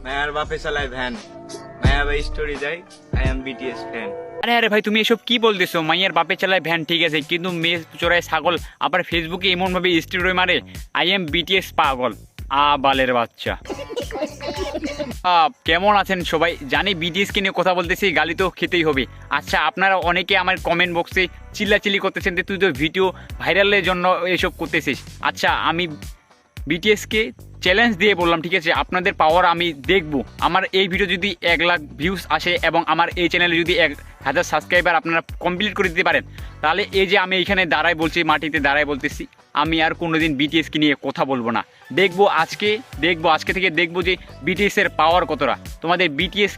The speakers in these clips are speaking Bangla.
মায়ার বাপে চালায় ভ্যান, মায়া ভাই স্টোরি দেয়, আই এম বিটিএস ফ্যান। আরে আরে ভাই, তুমি এসব কি বলতেছো? মাইয়ার বাপে চালায় ভ্যান ঠিক আছে, কিন্তু মেয়ে চোরায় ছাগল আবার ফেসবুকে এমন ভাবে স্টোরি মারে আই এম বিটিএস পাগল। বালের বাচ্চা। কেমন আছেন সবাই? জানি বিটিএস কে নিয়ে কথা বলতেছি, গালি তো খেতেই হবে। আচ্ছা, আপনারা অনেকে আমার কমেন্ট বক্সে চিল্লাচিল্লি করতেছেন যে তুই তো ভিডিও ভাইরালের জন্য এসব করতেছিস। আচ্ছা, আমি বিটিএসকে চ্যালেঞ্জ দিয়ে বললাম, ঠিক আছে, আপনাদের পাওয়ার আমি দেখব। আমার এই ভিডিও যদি 1 লাখ ভিউজ আসে এবং আমার এই চ্যানেলে যদি 1000 সাবস্ক্রাইবার আপনারা কমপ্লিট করে দিতে পারেন, তাহলে এই যে আমি এখানে দাঁড়ায় বলছি, মাটিতে দাঁড়ায় বলতেছি, আমি আর কোনোদিন বিটিএসকে নিয়ে কথা বলবো না। আজকে থেকে দেখবো যে বিটিএসের পাওয়ার কতটা। তোমাদের বিটিএস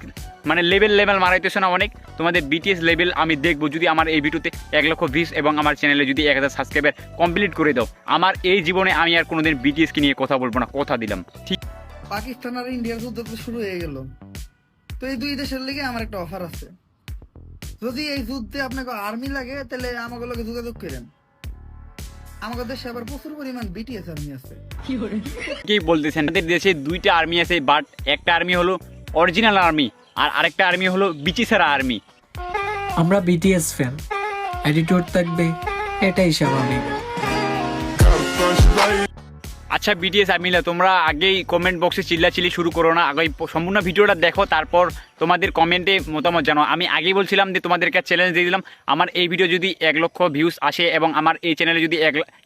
মানে লেভেল মারাইতেছো না অনেক, তোমাদের বিটিএস লেভেল আমি দেখবো যদি আমার এই ভিডিওতে 1 লক্ষ ভিউজ এবং আমার চ্যানেলে যদি 1000 সাবস্ক্রাইবার কমপ্লিট করে দাও। আমার এই জীবনে আমি আর কোনোদিন বিটিএসকে নিয়ে কথা বলবো না, কথা দিলাম। ঠিক। পাকিস্তান আর ইন্ডিয়ার যুদ্ধ তো শুরু হয়ে গেল, তো এই দুই দেশের লেগে আমার একটা অফার আছে। যদি এই যুদ্ধে আপনাকে আর্মি লাগে তাহলে আমাকে লোকে যোগাযোগ করেন। আমাদের দেশে আবার প্রচুর পরিমাণ বিটিএস আর্মি আছে। কি বলতেছেন? আমাদের দেশে 2টা আর্মি আছে, বাট একটা আর্মি হলো অরিজিনাল আর্মি আর আরেকটা আর্মি হলো বিচিসারা আর্মি। আমরা বিটিএস ফ্যান, অ্যাটিটিউড থাকবে, এটাই স্বাভাবিক। আচ্ছা বিটিএস আর্মিরা, তোমরা আগেই কমেন্ট বক্সে চিল্লাচিল্লি শুরু করো না, আগে সম্পূর্ণ ভিডিওটা দেখো, তারপর তোমাদের কমেন্টে মতামত জানো। আমি আগেই বলছিলাম যে তোমাদেরকে চ্যালেঞ্জ দিয়ে দিলাম, আমার এই ভিডিও যদি 1 লক্ষ ভিউজ আসে এবং আমার এই চ্যানেলে যদি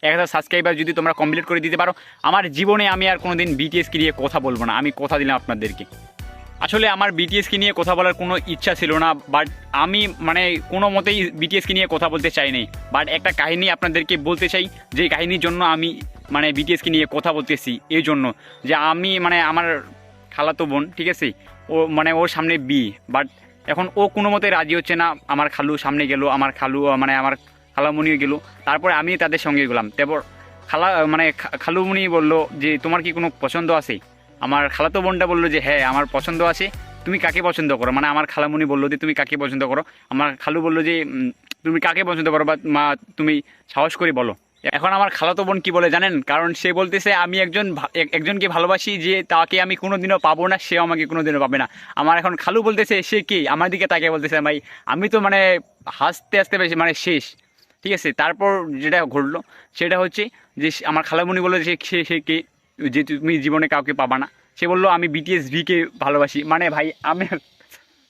1000 সাবস্ক্রাইবার যদি তোমরা কমপ্লিট করে দিতে পারো, আমার জীবনে আমি আর কোনোদিন বিটিএসকে নিয়ে কথা বলবো না। আমি কথা দিলাম আপনাদেরকে। আসলে আমার বিটিএসকে নিয়ে কথা বলার কোনো ইচ্ছা ছিল না, বাট আমি মানে কোনো মতেই বিটিএসকে নিয়ে কথা বলতে চাই নাই। বাট একটা কাহিনী আপনাদেরকে বলতে চাই, যে কাহিনীর জন্য আমি মানে বিটিএসকে নিয়ে কথা বলতেছি। এই জন্য যে আমি মানে আমার খালাতো বোন, ঠিক আছে, ও মানে ওর সামনে বাট এখন ও কোনো মতে রাজি হচ্ছে না। আমার খালু সামনে গেল, আমার খালু মানে আমার খালামণিও গেল, তারপরে আমি তাদের সঙ্গে গেলাম। তারপর খালুমণি বললো যে তোমার কি কোনো পছন্দ আছে? আমার খালাতো বোনটা বললো যে হ্যাঁ আমার পছন্দ আছে, তুমি কাকে পছন্দ করো? মানে আমার খালামণি বললো যে তুমি কাকে পছন্দ করো। আমার খালু বললো যে তুমি কাকে পছন্দ করো, বা মা তুমি সাহস করে বলো। এখন আমার খালাতো বোন কি বলে জানেন? কারণ সে বলতেছে আমি একজনকে ভালোবাসি, যে তাকে আমি কোনোদিনও পাবো না, সেও আমাকে কোনোদিনও পাবে না। আমার এখন খালু বলতেছে সে কি আমার দিকে তাকে বলতেছে ভাই, আমি তো মানে হাসতে হাসতে বেশি মানে শেষ। ঠিক আছে, তারপর যেটা ঘটলো সেটা হচ্ছে যে আমার খালামণি বললো যে সে কে, যে তুমি জীবনে কাউকে পাবা না। সে বললো আমি বিটিএস ভিকে ভালোবাসি। মানে ভাই আমি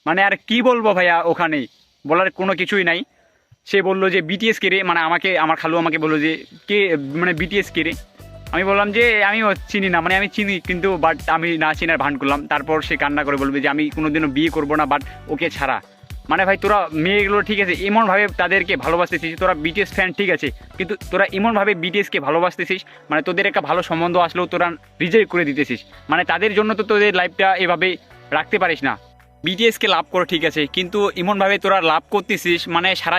মানে আর কি বলবো ভাইয়া, ওখানে বলার কোনো কিছুই নাই। সে বললো যে বিটিএস কে রে, মানে আমাকে আমার খালু আমাকে বললো যে কে মানে বিটিএস কে রে। আমি বললাম যে আমি চিনি না, মানে আমি চিনি কিন্তু বাট আমি না চিনার ভান করলাম। তারপর সে কান্না করে বলবে যে আমি কোনোদিনও বিয়ে করবো না বাট ওকে ছাড়া। মানে ভাই তোরা মেয়েগুলো ঠিক আছে এমনভাবে তাদেরকে ভালোবাসতেছিস, তোরা বিটিএস ফ্যান ঠিক আছে, কিন্তু তোরা এমনভাবে বিটিএসকে ভালোবাসতেছিস, মানে তোদের একটা ভালো সম্বন্ধ আসলেও তোরা রিজেক্ট করে দিতেছিস। মানে তাদের জন্য তো তোদের লাইফটা এভাবে রাখতে পারিস না। বিটিএসকে লাভ করো ঠিক আছে, কিন্তু এমনভাবে তোরা লাভ করতেছিস মানে সারা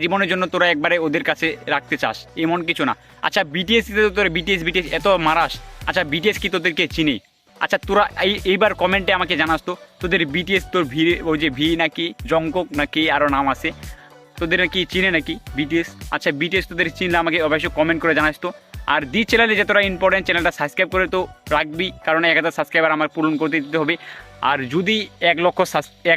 জীবনের জন্য তোরা একবারে ওদের কাছে রাখতে চাস, এমন কিছু না। আচ্ছা বিটিএস তোরা বিটিএস এত মারাস, আচ্ছা বিটিএস কি তোদেরকে চিনি? আচ্ছা তোরা এইবার কমেন্টে আমাকে জানাস তো তোদের বিটিএস তোর ওই যে নাকি জঙ্কক নাকি আরও নাম আছে, তোদের নাকি চিনে নাকি বিটিএস? আচ্ছা বিটিএস তোদের চিনলে আমাকে অবশ্যই কমেন্ট করে জানাস তো। আর চ্যানেলে যতটা ইম্পর্টেন্ট, চ্যানেলটা সাবস্ক্রাইব করে তো রাখবি, কারণ 1000 সাবস্ক্রাইবার আমার পূরণ করতে দিতে হবে। আর যদি 1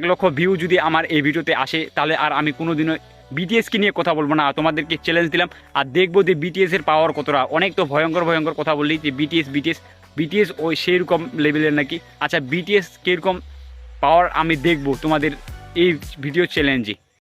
লক্ষ ভিউ যদি আমার এই ভিডিওতে আসে, তাহলে আর আমি কোনোদিনও বিটিএসকে নিয়ে কথা বলবো না। তোমাদেরকে চ্যালেঞ্জ দিলাম, আর দেখবো যে বিটিএসের পাওয়ার কতটা। অনেক তো ভয়ঙ্কর কথা বললি যে বিটিএস ওই সেই রকম লেভেলের নাকি। আচ্ছা বিটিএস কীরকম পাওয়ার আমি দেখবো তোমাদের এই ভিডিও চ্যালেঞ্জে।